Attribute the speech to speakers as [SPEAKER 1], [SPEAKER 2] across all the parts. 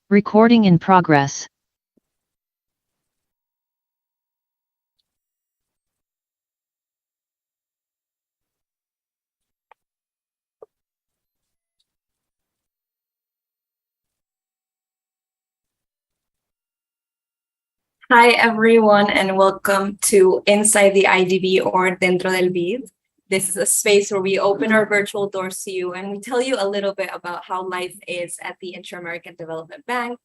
[SPEAKER 1] Recording in progress.
[SPEAKER 2] Hi, everyone, and welcome to Inside the IDB or Dentro del BID. This is a space where we open our virtual doors to you and we tell you a little bit about how life is at the Inter-American Development Bank.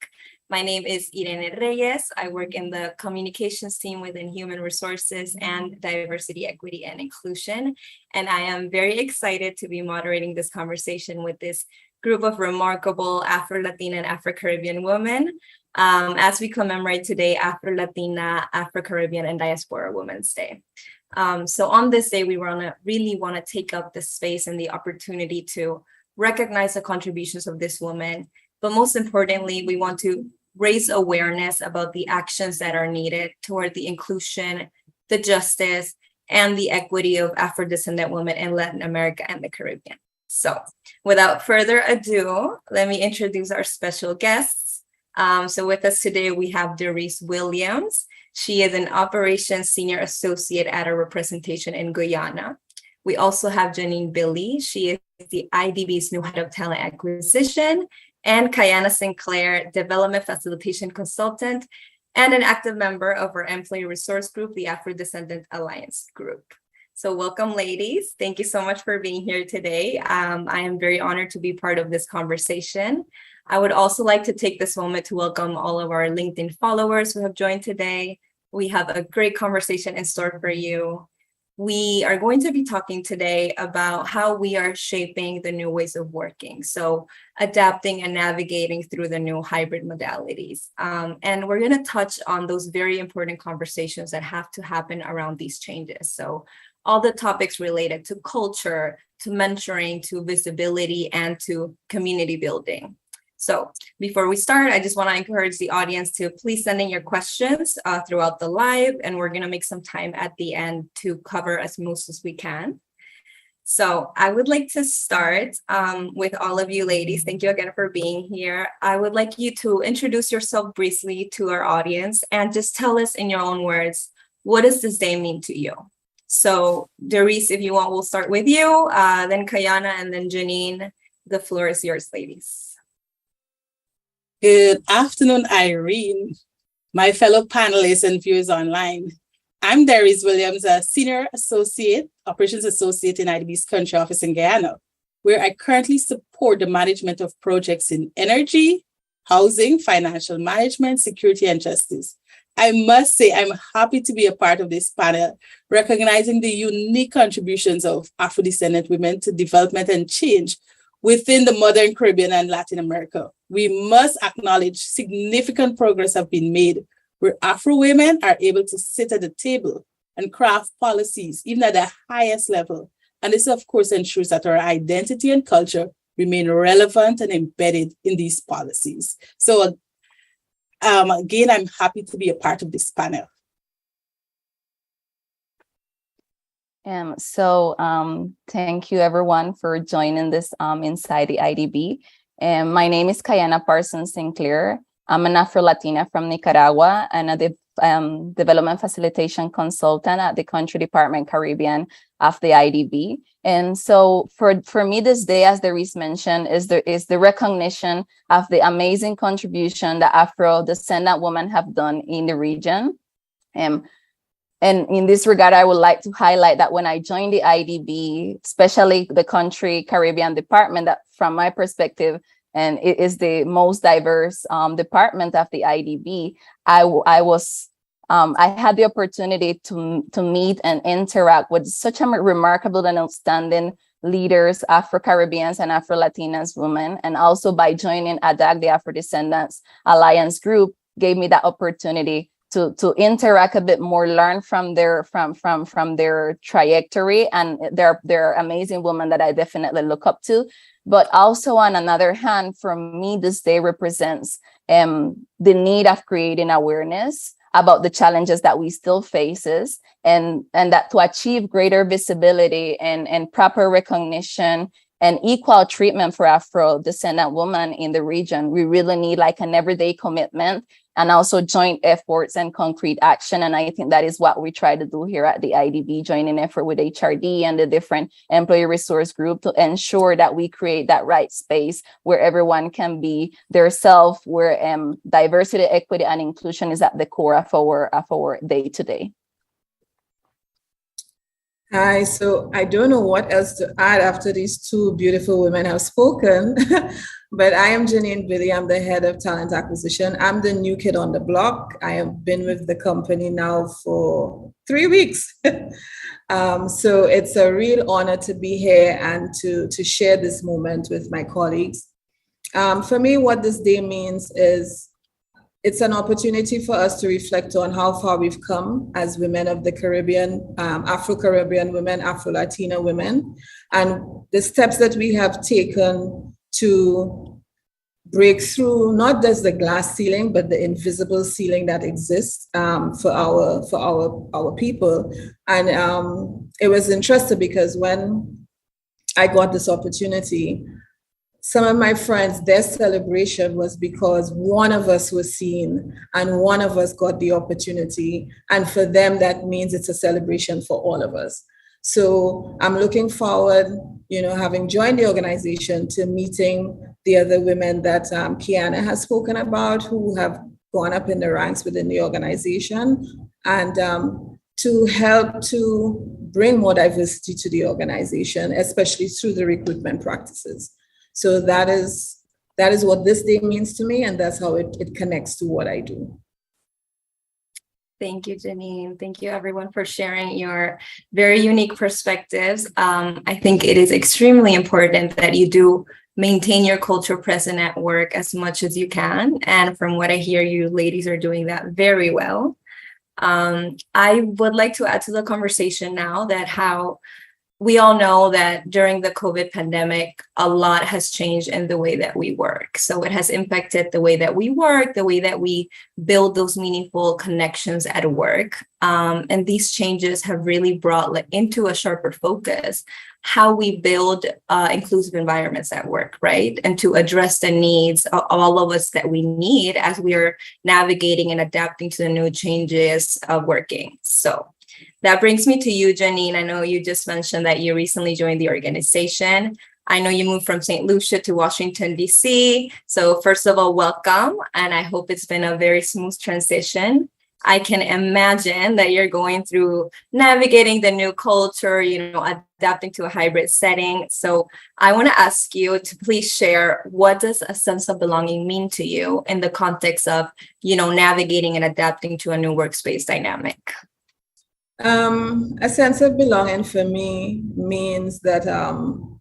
[SPEAKER 2] My name is Irene Reyes. I work in the communications team within Human Resources and Diversity, Equity, and Inclusion. And I am very excited to be moderating this conversation with this group of remarkable Afro-Latina and Afro-Caribbean women as we commemorate today Afro-Latina, Afro-Caribbean, and Diaspora Women's Day. So on this day, we really want to take up the space and the opportunity to recognize the contributions of this woman. But most importantly, we want to raise awareness about the actions that are needed toward the inclusion, the justice, and the equity of Afro-descendant women in Latin America and the Caribbean. So without further ado, let me introduce our special guests. So with us today, we have Derise Williams. She is an operations senior associate at a representation in Guyana. We also have Janine Billy. She is the IDB's new head of talent acquisition, and Kayanna Sinclair, development facilitation consultant, and an active member of our employee resource group, the Afro-Descendant Alliance Group. So welcome, ladies. Thank you so much for being here today. I am very honored to be part of this conversation. I would also like to take this moment to welcome all of our LinkedIn followers who have joined today. We have a great conversation in store for you. We are going to be talking today about how we are shaping the new ways of working. So adapting and navigating through the new hybrid modalities. And we're going to touch on those very important conversations that have to happen around these changes. So all the topics related to culture, to mentoring, to visibility, and to community building. So before we start, I just want to encourage the audience to please send in your questions throughout the live, and we're going to make some time at the end to cover as most as we can. So I would like to start with all of you ladies. Thank you again for being here. I would like you to introduce yourself briefly to our audience and just tell us in your own words, what does this day mean to you? So Derise, if you want, we'll start with you, then Kayanna, and then Janine. The floor is yours, ladies.
[SPEAKER 3] Good afternoon, Irene, my fellow panelists and viewers online. I'm Derise Williams, a Senior Associate, Operations Associate in IDB's country office in Guyana, where I currently support the management of projects in energy, housing, financial management, security, and justice. I must say I'm happy to be a part of this panel, recognizing the unique contributions of Afro-descendant women to development and change within the modern Caribbean and Latin America. We must acknowledge significant progress have been made where Afro women are able to sit at the table and craft policies, even at the highest level. And this, of course, ensures that our identity and culture remain relevant and embedded in these policies. So again, I'm happy to be a part of this panel.
[SPEAKER 4] Thank you everyone for joining this Inside the IDB. My name is Kayanna Sinclair. I'm an Afro-Latina from Nicaragua and a development facilitation consultant at the Country Department Caribbean of the IDB. And so for me, this day, as Derise mentioned, is the recognition of the amazing contribution that Afro-descendant women have done in the region. And in this regard, I would like to highlight that when I joined the IDB, especially the Country Caribbean Department, that from my perspective, and it is the most diverse department of the IDB, I had the opportunity to meet and interact with such a remarkable and outstanding leaders, Afro-Caribbeans and Afro-Latinas women, and also by joining ADAG, the Afro-Descendants Alliance Group, gave me that opportunity to interact a bit more, learn from their trajectory, and they're amazing women that I definitely look up to. But also on another hand, for me, this day represents the need of creating awareness about the challenges that we still faces, and that to achieve greater visibility and proper recognition and equal treatment for Afro-descendant women in the region. We really need like an everyday commitment and also joint efforts and concrete action. And I think that is what we try to do here at the IDB, joining effort with HRD and the different employee resource group to ensure that we create that right space where everyone can be their self, where diversity, equity, and inclusion is at the core of our day-to-day.
[SPEAKER 5] Hi, so I don't know what else to add after these two beautiful women have spoken, but I am Janine Billy. I'm the head of talent acquisition. I'm the new kid on the block. I have been with the company now for 3 weeks. So it's a real honor to be here and to share this moment with my colleagues. For me, what this day means is it's an opportunity for us to reflect on how far we've come as women of the Caribbean, Afro-Caribbean women, Afro-Latina women, and the steps that we have taken to break through not just the glass ceiling, but the invisible ceiling that exists for our people. And it was interesting because when I got this opportunity, some of my friends, their celebration was because one of us was seen and one of us got the opportunity. And for them, that means it's a celebration for all of us. So I'm looking forward, having joined the organization, to meeting the other women that Kayanna has spoken about, who have gone up in the ranks within the organization, and to help to bring more diversity to the organization, especially through the recruitment practices. So that is what this day means to me, and that's how it connects to what I do.
[SPEAKER 2] Thank you, Janine. Thank you, everyone, for sharing your very unique perspectives. I think it is extremely important that you do maintain your culture present at work as much as you can. And from what I hear, you ladies are doing that very well. I would like to add to the conversation now that how we all know that during the COVID pandemic, a lot has changed in the way that we work. So it has impacted the way that we work, the way that we build those meaningful connections at work. And these changes have really brought into a sharper focus how we build inclusive environments at work, right? And to address the needs of all of us that we need as we are navigating and adapting to the new changes of working. So that brings me to you, Janine. I know you just mentioned that you recently joined the organization. I know you moved from St. Lucia to Washington, D.C. So first of all, welcome. And I hope it's been a very smooth transition. I can imagine that you're going through navigating the new culture, adapting to a hybrid setting. So I want to ask you to please share, what does a sense of belonging mean to you in the context of, navigating and adapting to a new workspace dynamic?
[SPEAKER 5] A sense of belonging for me means that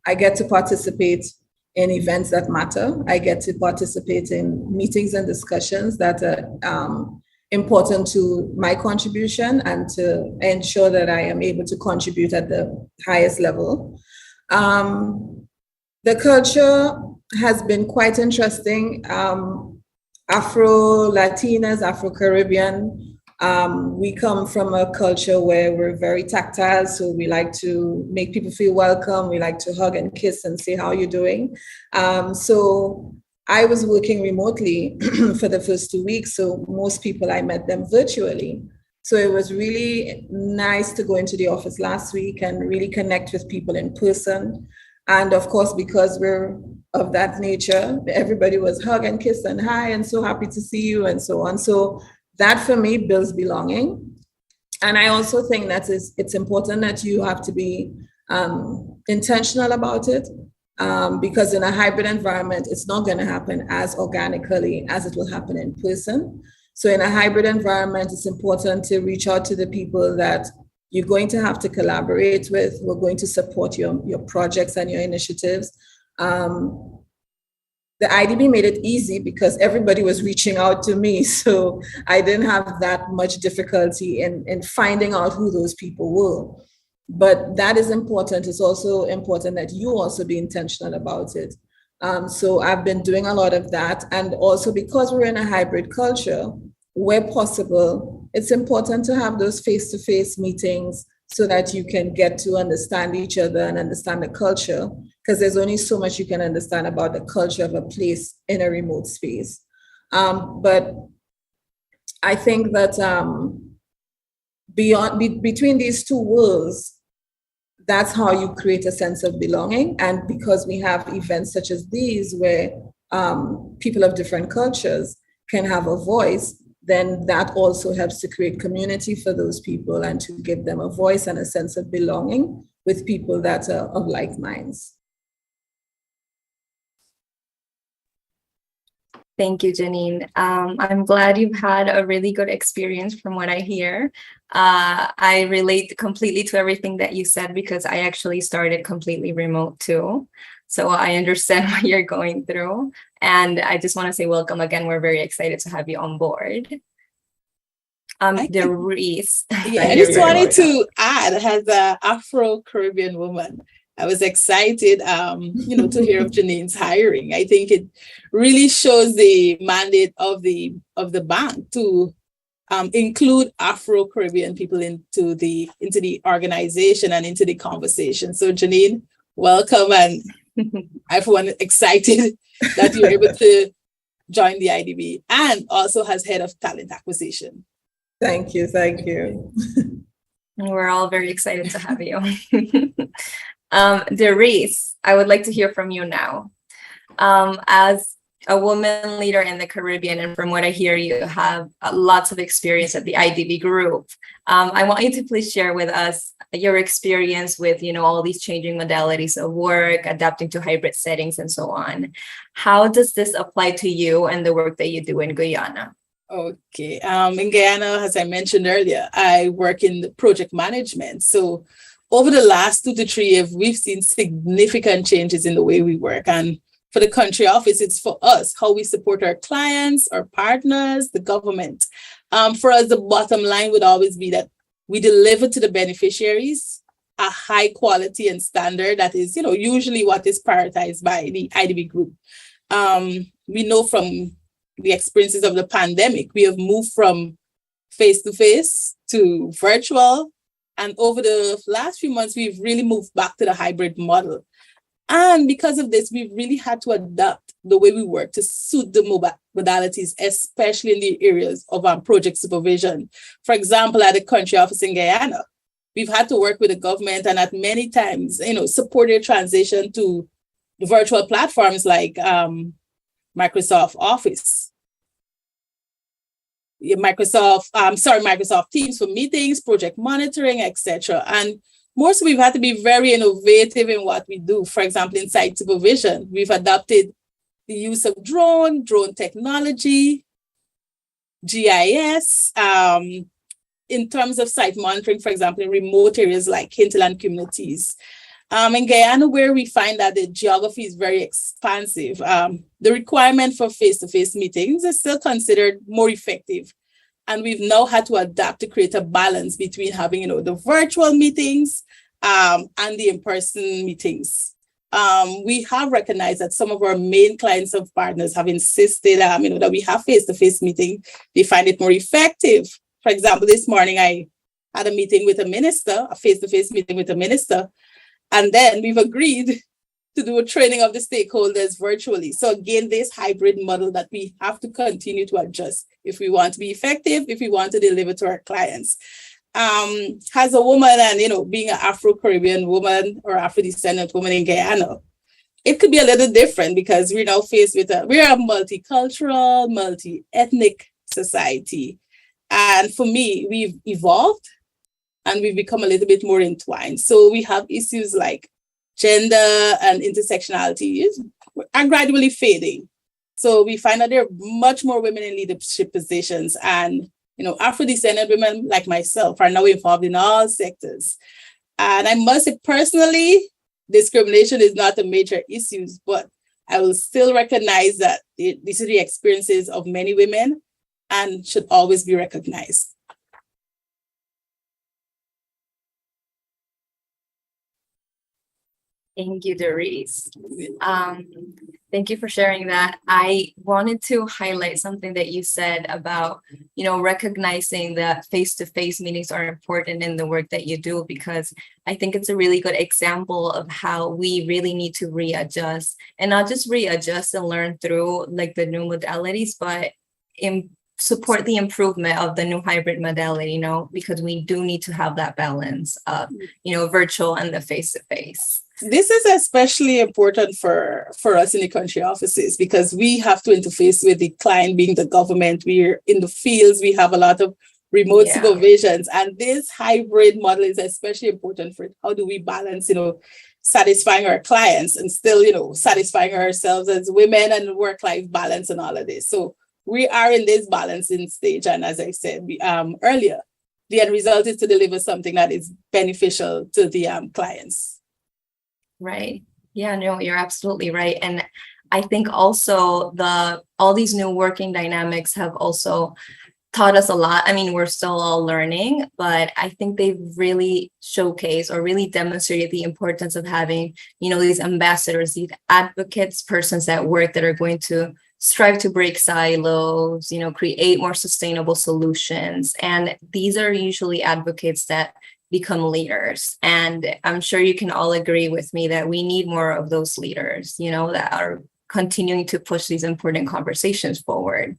[SPEAKER 5] I get to participate in events that matter. I get to participate in meetings and discussions that are important to my contribution and to ensure that I am able to contribute at the highest level. The culture has been quite interesting. Afro-Latinas, Afro-Caribbean, we come from a culture where we're very tactile, so we like to make people feel welcome. We like to hug and kiss and say, how are you doing? So I was working remotely for the first 2 weeks, so most people, I met them virtually. So it was really nice to go into the office last week and really connect with people in person. And of course, because we're of that nature, everybody was hug and kiss and hi and so happy to see you and so on. So that for me builds belonging. And I also think that it's important that you have to be intentional about it, because in a hybrid environment, it's not going to happen as organically as it will happen in person. So in a hybrid environment, it's important to reach out to the people that you're going to have to collaborate with. We're going to support your projects and your initiatives. The IDB made it easy because everybody was reaching out to me. So I didn't have that much difficulty in finding out who those people were. But that is important. It's also important that you also be intentional about it. So I've been doing a lot of that. And also because we're in a hybrid culture, where possible, it's important to have those face-to-face meetings so that you can get to understand each other and understand the culture, because there's only so much you can understand about the culture of a place in a remote space. But I think that between these two worlds, that's how you create a sense of belonging. And because we have events such as these where people of different cultures can have a voice, then that also helps to create community for those people and to give them a voice and a sense of belonging with people that are of like minds.
[SPEAKER 2] Thank you, Janine. I'm glad you've had a really good experience from what I hear. I relate completely to everything that you said because I actually started completely remote too. So I understand what you're going through. And I just want to say welcome again. We're very excited to have you on board. Derise.
[SPEAKER 3] Yeah, I just wanted to add, as an Afro-Caribbean woman, I was excited, to hear of Janine's hiring. I think it really shows the mandate of the bank to include Afro-Caribbean people into the organization and into the conversation. So Janine, welcome, and everyone excited that you're able to join the IDB and also as head of talent acquisition.
[SPEAKER 5] Thank you.
[SPEAKER 2] We're all very excited to have you. Derise, I would like to hear from you now. As a woman leader in the Caribbean, and from what I hear, you have lots of experience at the IDB group. I want you to please share with us your experience with, all these changing modalities of work, adapting to hybrid settings, and so on. How does this apply to you and the work that you do in Guyana?
[SPEAKER 3] Okay. In Guyana, as I mentioned earlier, I work in the project management. So over the last 2 to 3 years, we've seen significant changes in the way we work. And for the country office, it's for us, how we support our clients, our partners, the government. For us, the bottom line would always be that we deliver to the beneficiaries a high quality and standard that is, usually what is prioritized by the IDB group. We know from the experiences of the pandemic, we have moved from face-to-face to virtual. And over the last few months, we've really moved back to the hybrid model. And because of this, we've really had to adapt the way we work to suit the modalities, especially in the areas of our project supervision. For example, at the country office in Guyana, we've had to work with the government and at many times, support their transition to virtual platforms like Microsoft Office. Microsoft Teams for meetings, project monitoring, etc. And most we've had to be very innovative in what we do. For example, in site supervision, we've adopted the use of drone technology, GIS, in terms of site monitoring, for example, in remote areas like hinterland communities. In Guyana, where we find that the geography is very expansive, the requirement for face-to-face meetings is still considered more effective. And we've now had to adapt to create a balance between having, the virtual meetings and the in-person meetings. We have recognized that some of our main clients and partners have insisted, that we have face-to-face meeting. They find it more effective. For example, this morning I had a meeting with a minister, a face-to-face meeting with a minister. And then we've agreed to do a training of the stakeholders virtually. So again, this hybrid model that we have to continue to adjust if we want to be effective, if we want to deliver to our clients. As a woman and, being an Afro-Caribbean woman or Afro-descent woman in Guyana, it could be a little different because we're now faced with we're a multicultural, multi-ethnic society. And for me, we've evolved and we've become a little bit more entwined. So we have issues like gender and intersectionality are gradually fading. So we find that there are much more women in leadership positions, and Afro-descended women like myself are now involved in all sectors. And I must say personally, discrimination is not a major issue, but I will still recognize that these are the experiences of many women and should always be recognized.
[SPEAKER 2] Thank you, Derise. Thank you for sharing that. I wanted to highlight something that you said about, recognizing that face-to-face meetings are important in the work that you do, because I think it's a really good example of how we really need to readjust, and not just readjust and learn through like the new modalities, but support the improvement of the new hybrid modality, because we do need to have that balance of, virtual and the face-to-face.
[SPEAKER 3] This is especially important for us in the country offices, because we have to interface with the client being the government. We're in the fields, we have a lot of remote supervisions, and this hybrid model is especially important for how do we balance, satisfying our clients and still, satisfying ourselves as women, and work-life balance and all of this. So we are in this balancing stage. And as I said earlier, the end result is to deliver something that is beneficial to the clients.
[SPEAKER 2] Right. Yeah, no, you're absolutely right. And I think also all these new working dynamics have also taught us a lot. I mean, we're still all learning, but I think they've really showcased or really demonstrated the importance of having, these ambassadors, these advocates, persons at work that are going to strive to break silos, create more sustainable solutions. And these are usually advocates that become leaders. And I'm sure you can all agree with me that we need more of those leaders, that are continuing to push these important conversations forward.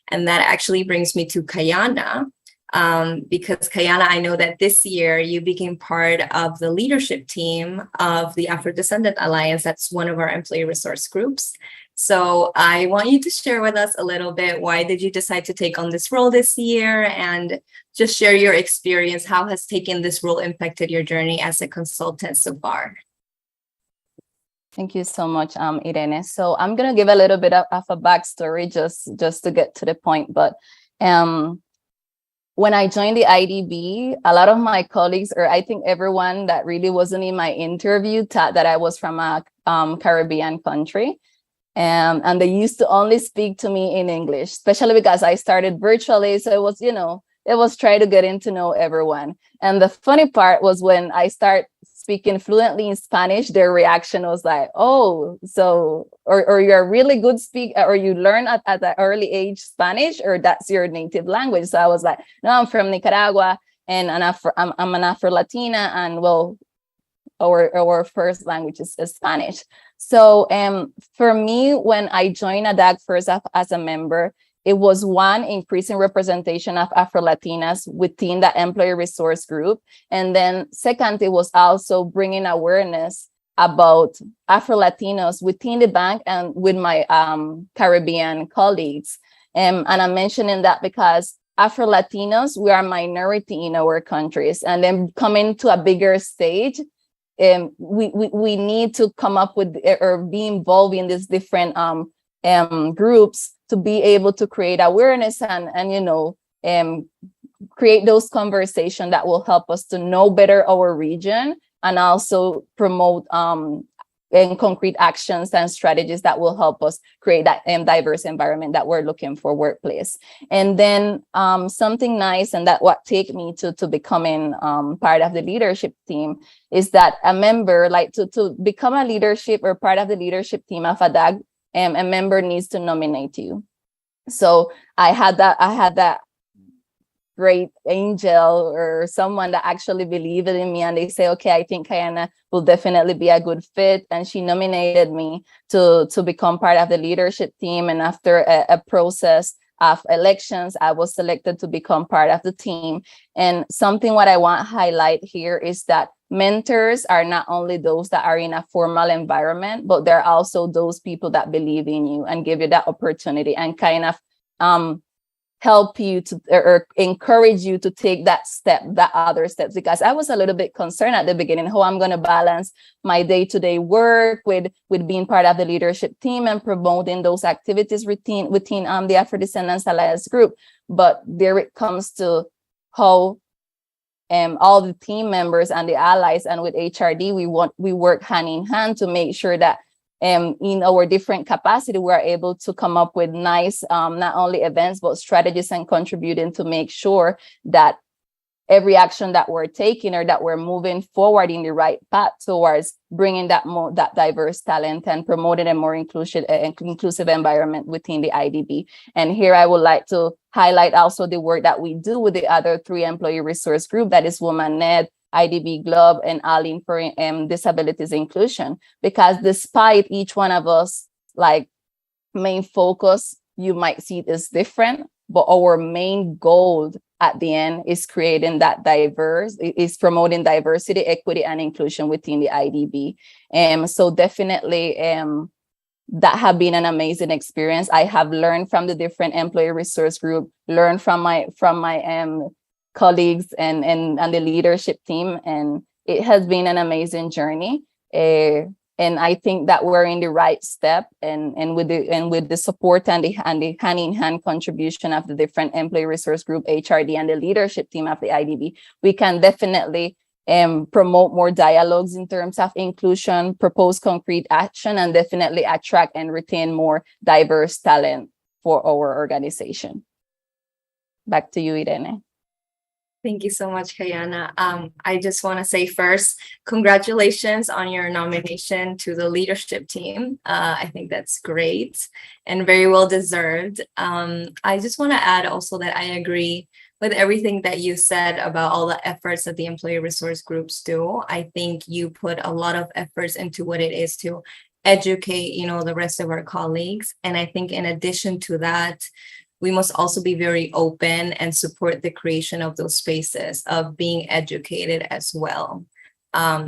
[SPEAKER 2] And that actually brings me to Kayanna, because Kayanna, I know that this year you became part of the leadership team of the Afro-Descent Alliance. That's one of our employee resource groups. So I want you to share with us a little bit, why did you decide to take on this role this year, and just share your experience. How has taking this role impacted your journey as a consultant so far?
[SPEAKER 4] Thank you so much, Irene. So I'm going to give a little bit of a backstory just to get to the point. But when I joined the IDB, a lot of my colleagues, or I think everyone that really wasn't in my interview, thought that I was from a Caribbean country. And they used to only speak to me in English, especially because I started virtually. So it was trying to get to know everyone. And the funny part was when I start speaking fluently in Spanish, their reaction was like, oh, so, or you're a really good speaker, or you learn at an early age Spanish, or that's your native language. So I was like, no, I'm from Nicaragua, and I'm an Afro-Latina, and well, our first language is Spanish. So for me, when I joined ADAG first as a member, it was one, increasing representation of Afro-Latinas within the employee resource group. And then second, it was also bringing awareness about Afro-Latinos within the bank and with my Caribbean colleagues. And I'm mentioning that because Afro-Latinos, we are a minority in our countries, and then coming to a bigger stage, we need to come up with or be involved in these different groups to be able to create awareness and create those conversations that will help us to know better our region, and also promote and concrete actions and strategies that will help us create that diverse environment that we're looking for workplace. And then something nice, and that what take me to becoming part of the leadership team, is that a member, like to become a leadership or part of the leadership team of ADAG, a member needs to nominate you. So I had that great angel or someone that actually believed in me, and they say, okay, I think Kayanna will definitely be a good fit. And she nominated me to become part of the leadership team. And after a process of elections, I was selected to become part of the team. And something what I want to highlight here is that mentors are not only those that are in a formal environment, but they're also those people that believe in you and give you that opportunity and kind of help you to or encourage you to take that other steps. Because I was a little bit concerned at the beginning how I'm going to balance my day-to-day work with being part of the leadership team and promoting those activities within the Afro-Descendants Alliance group. But there it comes to how all the team members and the allies and with HRD, we work hand in hand to make sure that in our different capacity, we're able to come up with nice, not only events, but strategies and contributing to make sure that every action that we're taking or that we're moving forward in the right path towards bringing that diverse talent and promoting a more inclusive environment within the IDB. And here I would like to highlight also the work that we do with the other 3 employee resource group, that is WomanNet, IDB Globe, and Alin for Disabilities Inclusion, because despite each one of us, like, main focus, you might see it is different, but our main goal at the end is creating that is promoting diversity, equity, and inclusion within the IDB. So definitely that have been an amazing experience. I have learned from the different employee resource group, learned from my colleagues and the leadership team, and it has been an amazing journey. And I think that we're in the right step, and with the support and the hand-in-hand contribution of the different employee resource group, HRD, and the leadership team of the IDB, we can definitely promote more dialogues in terms of inclusion, propose concrete action, and definitely attract and retain more diverse talent for our organization. Back to you, Irene.
[SPEAKER 2] Thank you so much, Kayanna. I just want to say first, congratulations on your nomination to the leadership team. I think that's great and very well deserved. I just want to add also that I agree with everything that you said about all the efforts that the employee resource groups do. I think you put a lot of efforts into what it is to educate, the rest of our colleagues. And I think in addition to that, we must also be very open and support the creation of those spaces of being educated as well.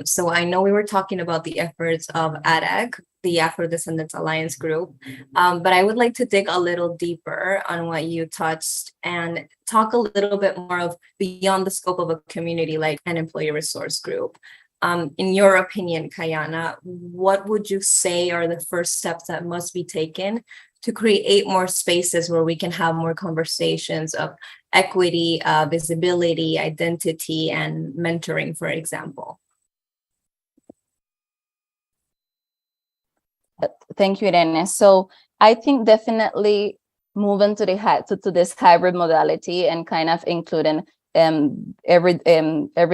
[SPEAKER 2] So I know we were talking about the efforts of ADAG, the Afro-Descendants Alliance Group, but I would like to dig a little deeper on what you touched and talk a little bit more of beyond the scope of a community like an employee resource group. In your opinion, Kayanna, what would you say are the first steps that must be taken to create more spaces where we can have more conversations of equity, visibility, identity, and mentoring, for example?
[SPEAKER 4] Thank you, Irene. So I think definitely moving to this hybrid modality and kind of including every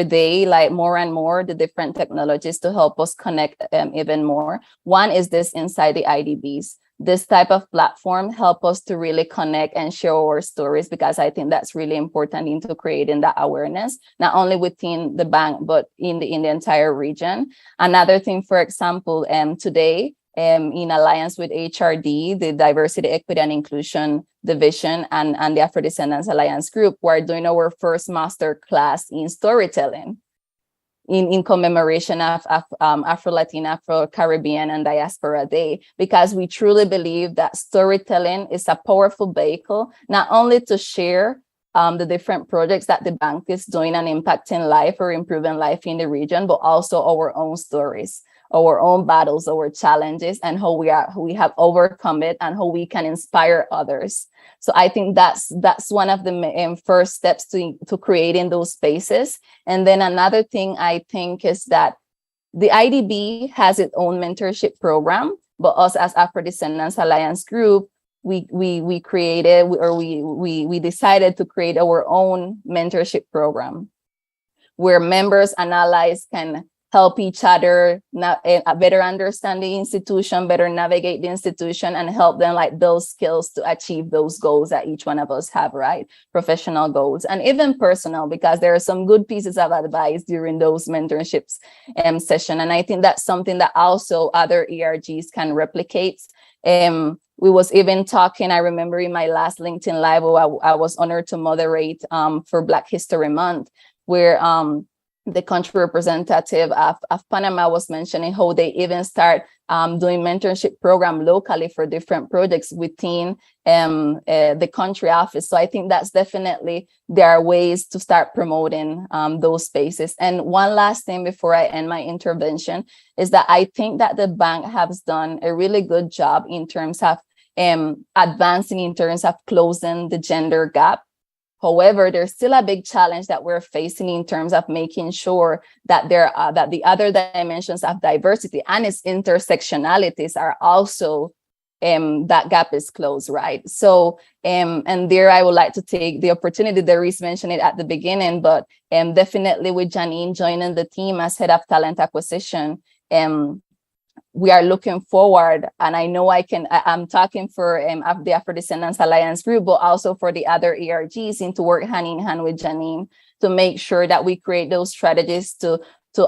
[SPEAKER 4] day, like more and more, the different technologies to help us connect even more. One is this inside the IDBs. This type of platform help us to really connect and share our stories, because I think that's really important into creating that awareness, not only within the bank, but in the entire region. Another thing, for example, today, in alliance with HRD, the Diversity, Equity, and Inclusion Division, and the Afro-Descendants Alliance Group, we're doing our first master class in storytelling in commemoration of Afro-Latina Afro-Caribbean and Diaspora Day, because we truly believe that storytelling is a powerful vehicle, not only to share the different projects that the bank is doing and impacting life or improving life in the region, but also our own stories, our own battles, our challenges, and how we have overcome it, and how we can inspire others. So I think that's one of the first steps to creating those spaces. And then another thing I think is that the IDB has its own mentorship program, but us as Afro-Descendants Alliance Group, we decided to create our own mentorship program where members and allies can help each other better understand the institution, better navigate the institution, and help them build skills to achieve those goals that each one of us have, right? Professional goals and even personal, because there are some good pieces of advice during those mentorships session. And I think that's something that also other ERGs can replicate. We was even talking, I remember in my last LinkedIn Live, I was honored to moderate for Black History Month, where the country representative of Panama was mentioning how they even start doing mentorship program locally for different projects within the country office. So I think that's definitely, there are ways to start promoting those spaces. And one last thing before I end my intervention is that I think that the bank has done a really good job in terms of advancing in terms of closing the gender gap. However, there's still a big challenge that we're facing in terms of making sure that that the other dimensions of diversity and its intersectionalities are also that gap is closed, right? So, and there I would like to take the opportunity, Derise mentioned it at the beginning, but definitely with Janine joining the team as head of talent acquisition, we are looking forward, and I know I'm talking for the Afro-Descendants Alliance group, but also for the other ARGs, and to work hand in hand with Janine to make sure that we create those strategies to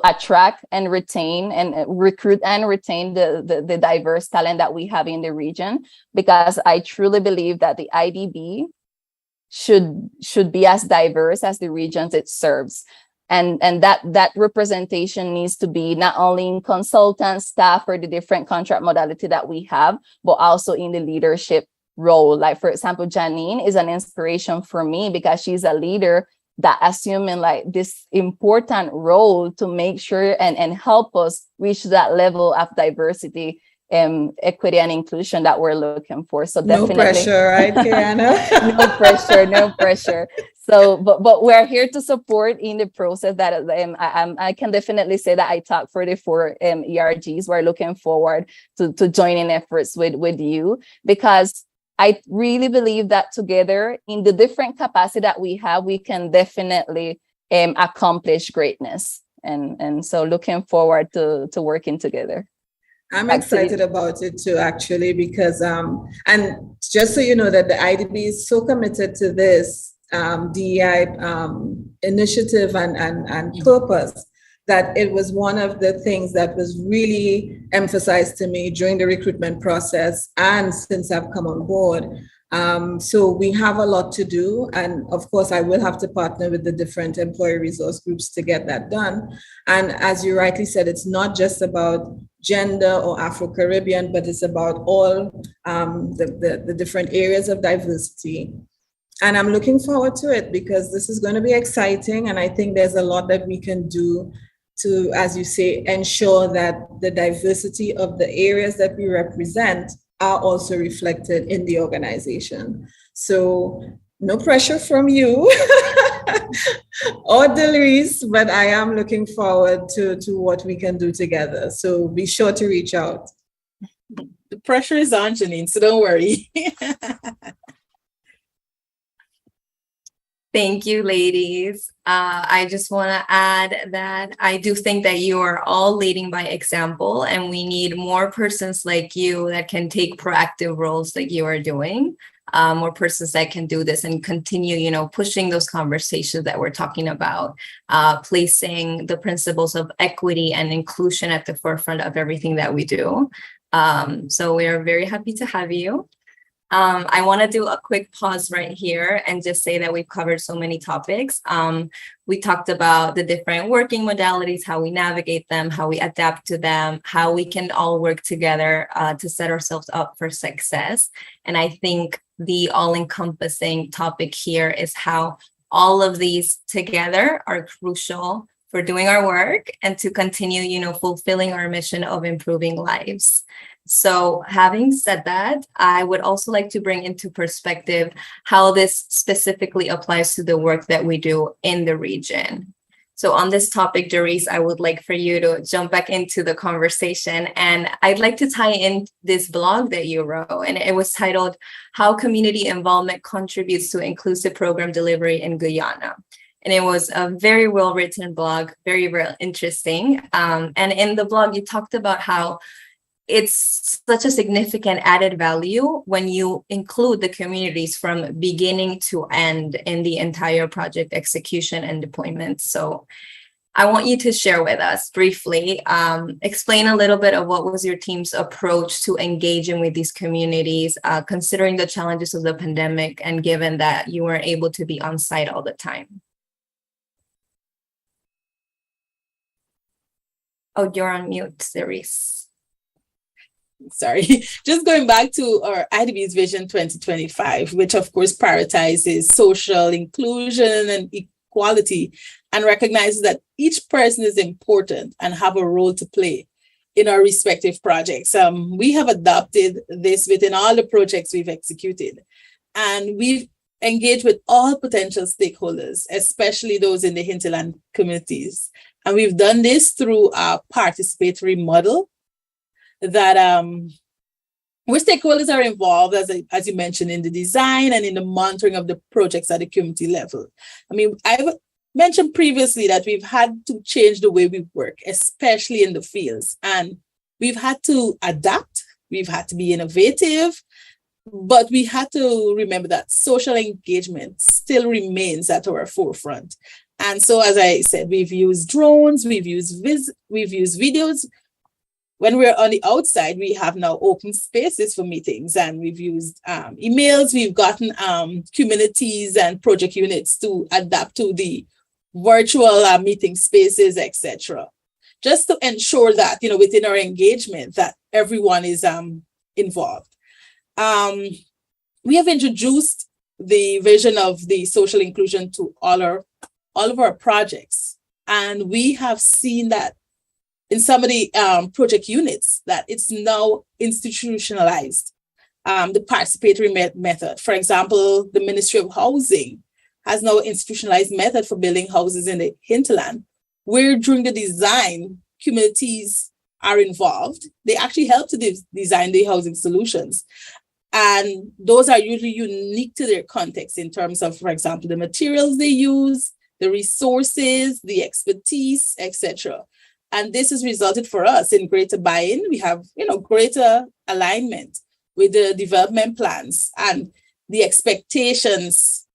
[SPEAKER 4] attract and retain and recruit and retain the diverse talent that we have in the region, because I truly believe that the IDB should be as diverse as the regions it serves. And that representation needs to be not only in consultants, staff, or the different contract modality that we have, but also in the leadership role. Like, for example, Janine is an inspiration for me because she's a leader that assuming like this important role to make sure and help us reach that level of diversity, equity, and inclusion that we're looking for. So definitely
[SPEAKER 5] no pressure, right, Kayanna?
[SPEAKER 4] no pressure. So, but we're here to support in the process. That I can definitely say that I talk for the 4 ERGs. We're looking forward to joining efforts with you, because I really believe that together, in the different capacity that we have, we can definitely accomplish greatness. And so looking forward to working together.
[SPEAKER 5] I'm excited about it too, actually, because, and just so you know that the IDB is so committed to this DEI initiative and purpose, that it was one of the things that was really emphasized to me during the recruitment process and since I've come on board. So we have a lot to do. And of course, I will have to partner with the different employee resource groups to get that done. And as you rightly said, it's not just about gender or Afro-Caribbean, but it's about all the different areas of diversity. And I'm looking forward to it because this is going to be exciting. And I think there's a lot that we can do to, as you say, ensure that the diversity of the areas that we represent are also reflected in the organization. So no pressure from you or Derise, but I am looking forward to what we can do together. So be sure to reach out.
[SPEAKER 3] The pressure is on, Janine, so don't worry.
[SPEAKER 2] Thank you, ladies. I just want to add that I do think that you are all leading by example, and we need more persons like you that can take proactive roles like you are doing, more persons that can do this and continue, pushing those conversations that we're talking about, placing the principles of equity and inclusion at the forefront of everything that we do. So we are very happy to have you. I want to do a quick pause right here and just say that we've covered so many topics. We talked about the different working modalities, how we navigate them, how we adapt to them, how we can all work together to set ourselves up for success. And I think the all-encompassing topic here is how all of these together are crucial for doing our work and to continue, fulfilling our mission of improving lives. So having said that, I would also like to bring into perspective how this specifically applies to the work that we do in the region. So on this topic, Derise, I would like for you to jump back into the conversation. And I'd like to tie in this blog that you wrote, and it was titled, How Community Involvement Contributes to Inclusive Program Delivery in Guyana. And it was a very well-written blog, very, very interesting. And in the blog, you talked about how it's such a significant added value when you include the communities from beginning to end in the entire project execution and deployment. So I want you to share with us briefly, explain a little bit of what was your team's approach to engaging with these communities, considering the challenges of the pandemic and given that you weren't able to be on site all the time. Oh, you're on mute, Derise.
[SPEAKER 3] Sorry, just going back to our IDB's Vision 2025, which of course prioritizes social inclusion and equality and recognizes that each person is important and have a role to play in our respective projects. We have adopted this within all the projects we've executed, and we've engaged with all potential stakeholders, especially those in the hinterland communities. And we've done this through our participatory model that where stakeholders are involved, as you mentioned, in the design and in the monitoring of the projects at the community level. I mean, I've mentioned previously that we've had to change the way we work, especially in the fields, and we've had to adapt, we've had to be innovative, but we had to remember that social engagement still remains at our forefront. And so, as I said, we've used drones, we've used videos. When we're on the outside, we have now open spaces for meetings, and we've used emails. We've gotten communities and project units to adapt to the virtual meeting spaces, etc., just to ensure that, within our engagement, that everyone is involved. We have introduced the vision of the social inclusion to all of our projects, and we have seen that in some of the project units that it's now institutionalized, the participatory method. For example, the Ministry of Housing has now institutionalized method for building houses in the hinterland, where during the design, communities are involved. They actually help to design the housing solutions. And those are usually unique to their context in terms of, for example, the materials they use, the resources, the expertise, etc. And this has resulted for us in greater buy-in. We have, greater alignment with the development plans and the expectations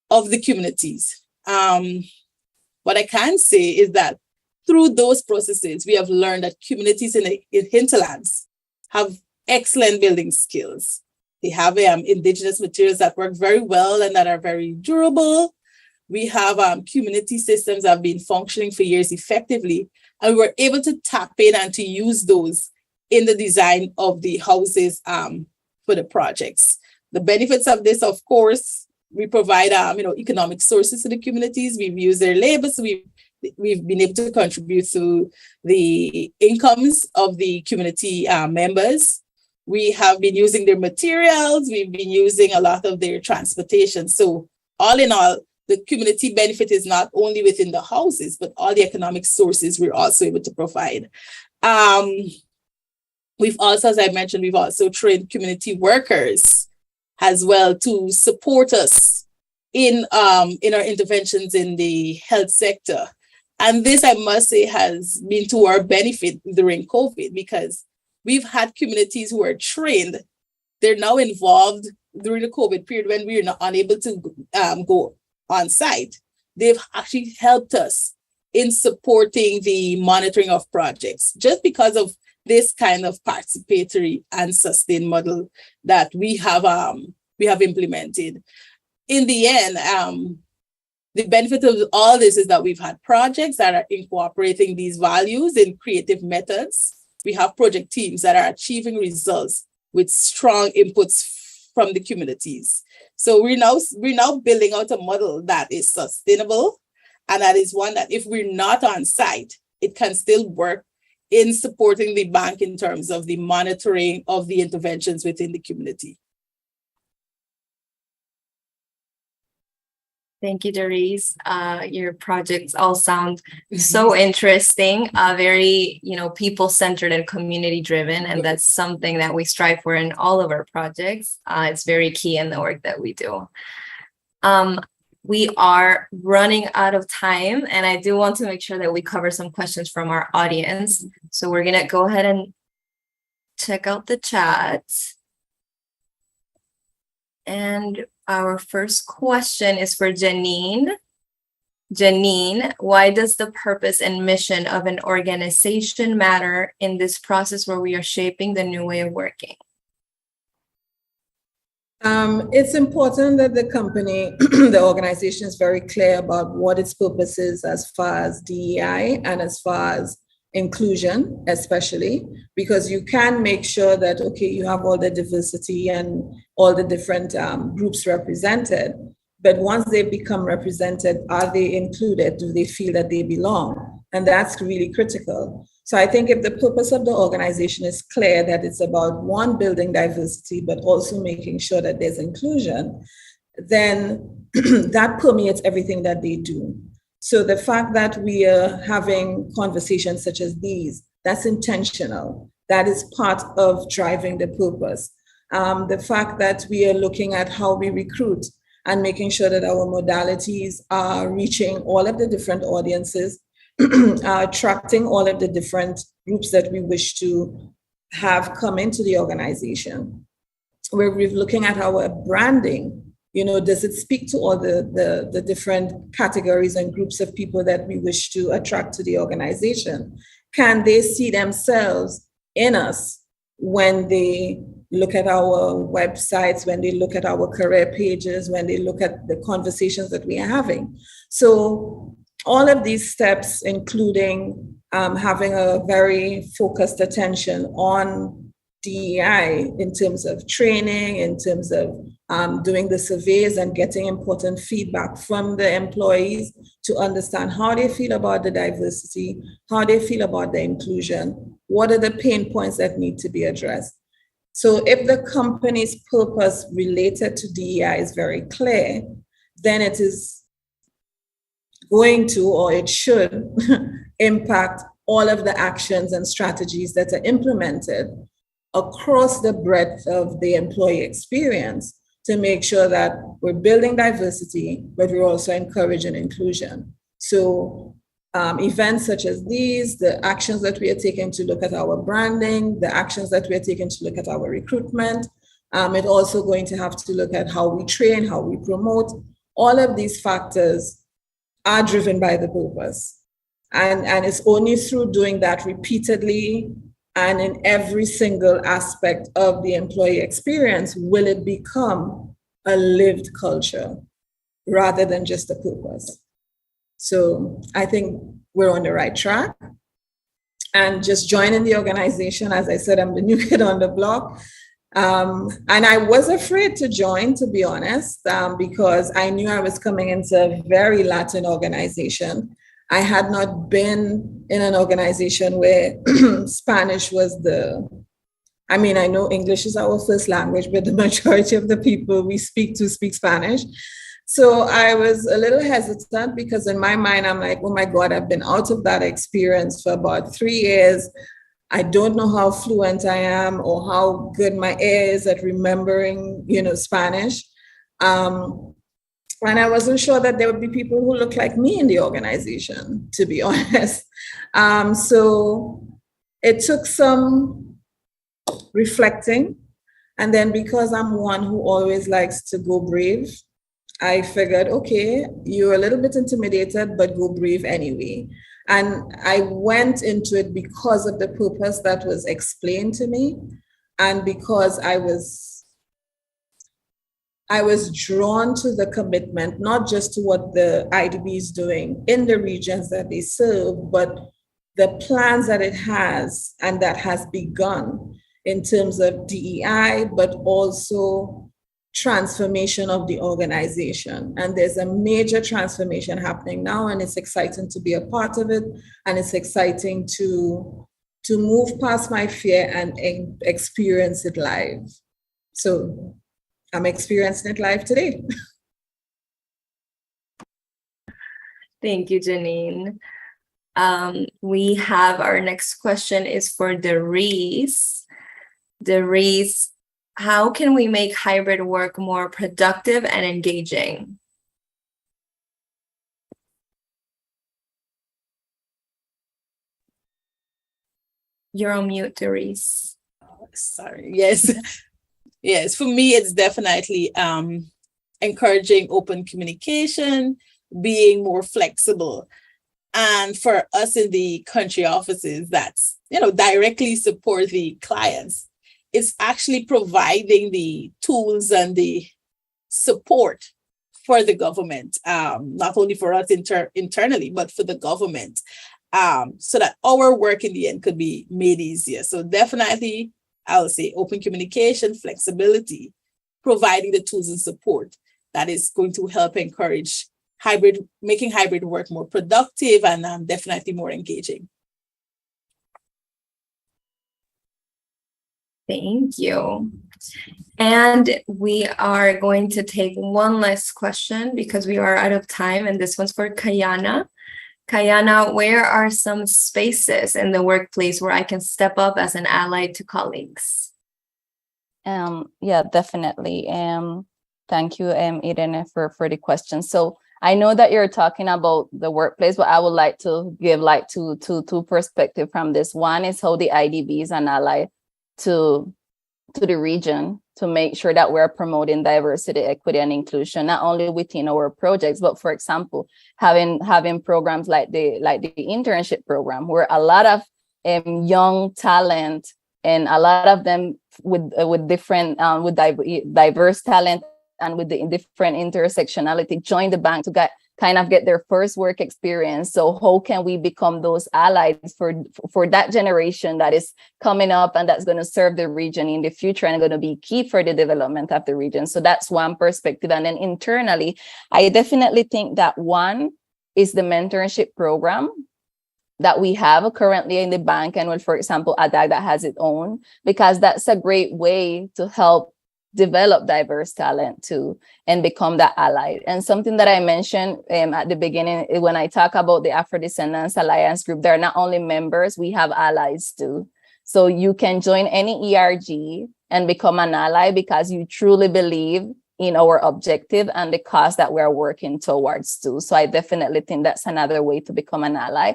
[SPEAKER 3] of the communities. What I can say is that through those processes, we have learned that communities in hinterlands have excellent building skills. They have indigenous materials that work very well and that are very durable. We have community systems that have been functioning for years effectively, and we're able to tap in and to use those in the design of the houses for the projects. The benefits of this, of course, we provide economic sources to the communities. We've used their labor, so we've been able to contribute to the incomes of the community members. We have been using their materials. We've been using a lot of their transportation. So all in all, the community benefit is not only within the houses, but all the economic sources we're also able to provide. We've also, as I mentioned, we've also trained community workers as well to support us in our interventions in the health sector. And this, I must say, has been to our benefit during COVID, because we've had communities who are trained. They're now involved during the COVID period when we were not unable to go on site. They've actually helped us in supporting the monitoring of projects, just because of this kind of participatory and sustained model that we have implemented. In the end, the benefit of all this is that we've had projects that are incorporating these values in creative methods. We have project teams that are achieving results with strong inputs from the communities. So we're now building out a model that is sustainable, and that is one that if we're not on site, it can still work in supporting the bank in terms of the monitoring of the interventions within the community.
[SPEAKER 2] Thank you, Derise. Your projects all sound so interesting, very, people-centered and community-driven, and that's something that we strive for in all of our projects. It's very key in the work that we do. We are running out of time, and I do want to make sure that we cover some questions from our audience. So we're gonna go ahead and check out the chat. And our first question is for Janine. Janine, why does the purpose and mission of an organization matter in this process where we are shaping the new way of working?
[SPEAKER 5] It's important that the company, the organization is very clear about what its purpose is as far as DEI and as far as inclusion, especially, because you can make sure that, okay, you have all the diversity and all the different groups represented, but once they become represented, are they included? Do they feel that they belong? And that's really critical. So I think if the purpose of the organization is clear, that it's about one, building diversity, but also making sure that there's inclusion, then that permeates everything that they do. So the fact that we are having conversations such as these, that's intentional. that is part of driving the purpose. The fact that we are looking at how we recruit and making sure that our modalities are reaching all of the different audiences, attracting all of the different groups that we wish to have come into the organization. We're looking at our branding. Does it speak to all the different categories and groups of people that we wish to attract to the organization? Can they see themselves in us when they look at our websites, when they look at our career pages, when they look at the conversations that we are having? So all of these steps, including having a very focused attention on DEI in terms of training, in terms of doing the surveys and getting important feedback from the employees to understand how they feel about the diversity, how they feel about the inclusion, what are the pain points that need to be addressed. So if the company's purpose related to DEI is very clear, then it is going to, or it should, impact all of the actions and strategies that are implemented across the breadth of the employee experience to make sure that we're building diversity, but we're also encouraging inclusion. So events such as these, the actions that we are taking to look at our branding, the actions that we are taking to look at our recruitment, it's also going to have to look at how we train, how we promote. All of these factors are driven by the purpose. And it's only through doing that repeatedly and in every single aspect of the employee experience will it become a lived culture rather than just a purpose. So I think we're on the right track. And just joining the organization, as I said, I'm the new kid on the block. And I was afraid to join, to be honest, because I knew I was coming into a very Latin organization. I had not been in an organization where Spanish was I know English is our first language, but the majority of the people we speak to speak Spanish. So I was a little hesitant because in my mind, I'm like, oh my God, I've been out of that experience for about 3 years. I don't know how fluent I am or how good my ear is at remembering, Spanish. And I wasn't sure that there would be people who look like me in the organization, to be honest. So it took some reflecting. And then because I'm one who always likes to go brave, I figured, okay, you're a little bit intimidated, but go brave anyway. And I went into it because of the purpose that was explained to me. And because I was drawn to the commitment, not just to what the IDB is doing in the regions that they serve, but the plans that it has and that has begun in terms of DEI, but also transformation of the organization. And there's a major transformation happening now, and it's exciting to be a part of it. And it's exciting to move past my fear and experience it live. So I'm experiencing it live today.
[SPEAKER 2] Thank you, Janine. We have our next question is for Derise. Derise, how can we make hybrid work more productive and engaging? You're on mute, Derise.
[SPEAKER 3] Sorry. Yes. Yes. For me, it's definitely encouraging open communication, being more flexible. And for us in the country offices, that's, directly support the clients. It's actually providing the tools and the support for the government, not only for us internally, but for the government, so that our work in the end could be made easier. So definitely, I would say open communication, flexibility, providing the tools and support that is going to help encourage making hybrid work more productive and definitely more engaging.
[SPEAKER 2] Thank you. And we are going to take one last question because we are out of time. And this one's for Kayanna. Kayanna, where are some spaces in the workplace where I can step up as an ally to colleagues?
[SPEAKER 4] Yeah, definitely. Thank you, Irene, for the question. So I know that you're talking about the workplace, but I would like to give like two perspectives from this. One is how the IDB is an ally to the region to make sure that we're promoting diversity, equity, and inclusion, not only within our projects, but for example, having programs like the internship program, where a lot of young talent and a lot of them with different with diverse talent and with the different intersectionality join the bank to get their first work experience. So how can we become those allies for that generation that is coming up and that's going to serve the region in the future and going to be key for the development of the region? So that's one perspective. And then internally, I definitely think that one is the mentorship program that we have currently in the bank, and for example, ADAG that has its own, because that's a great way to help develop diverse talent too and become that ally. And something that I mentioned at the beginning, when I talk about the Afro-Descendants Alliance Group, they're not only members, we have allies too. So you can join any ERG and become an ally because you truly believe in our objective and the cause that we're working towards too. So I definitely think that's another way to become an ally.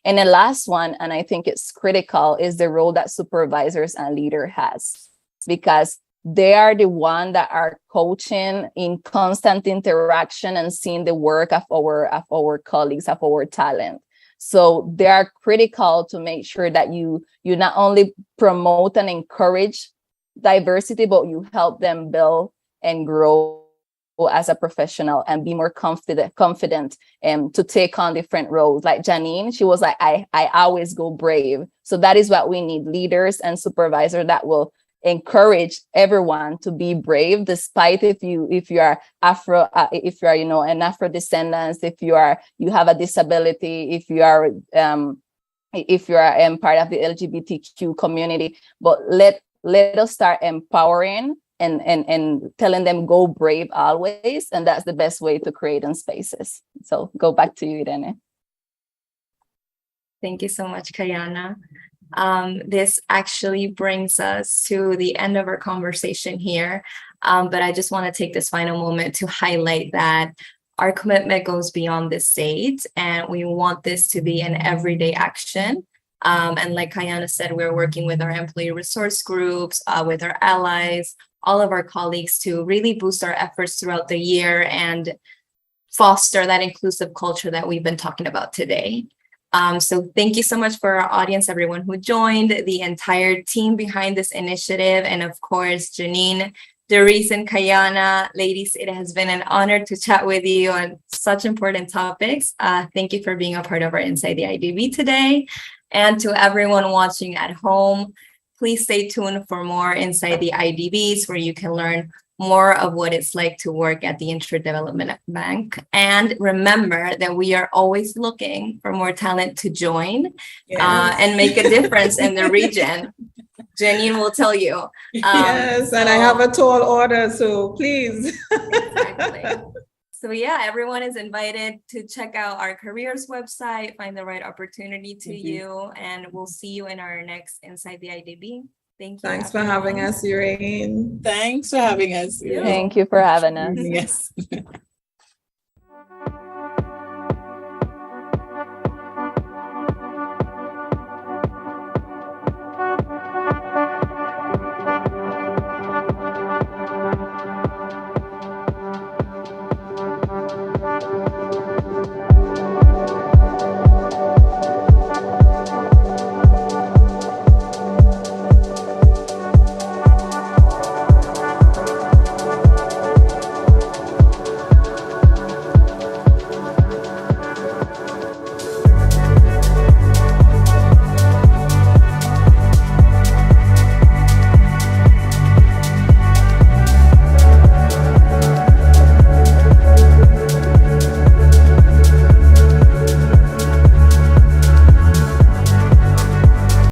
[SPEAKER 4] And the last one, and I think it's critical, is the role that supervisors and leaders has, because they are the one that are coaching in constant interaction and seeing the work of our colleagues, of our talent. So they are critical to make sure that you not only promote and encourage diversity, but you help them build and grow as a professional and be more confident to take on different roles. Like Janine, she was like, I always go brave. So that is what we need, leaders and supervisors that will encourage everyone to be brave, despite if you are Afro, if you are an Afro-descendant, if you have a disability, if you are part of the LGBTQ community. But let us start empowering and telling them go brave always, and that's the best way to create in spaces. So go back to you, Irene.
[SPEAKER 2] Thank you so much, Kayanna. This actually brings us to the end of our conversation here. But I just want to take this final moment to highlight that our commitment goes beyond this stage, and we want this to be an everyday action. And like Kayanna said, we're working with our employee resource groups, with our allies, all of our colleagues to really boost our efforts throughout the year and foster that inclusive culture that we've been talking about today. So thank you so much for our audience, everyone who joined, the entire team behind this initiative, and of course, Janine, Derise, and Kayanna. Ladies, it has been an honor to chat with you on such important topics. Thank you for being a part of our Inside the IDB today. And to everyone watching at home, please stay tuned for more Inside the IDBs, where you can learn more of what it's like to work at the Interdevelopment Bank. And remember that we are always looking for more talent to join and make a difference in the region. Janine will tell you.
[SPEAKER 5] Yes, and I have a tall order, so please.
[SPEAKER 2] Exactly. So yeah, everyone is invited to check out our careers website, find the right opportunity to you, and we'll see you in our next Inside the IDB. Thank you.
[SPEAKER 5] Thanks for having us, Irene.
[SPEAKER 3] Thanks for having us.
[SPEAKER 4] Thank you for having us.
[SPEAKER 3] Yes.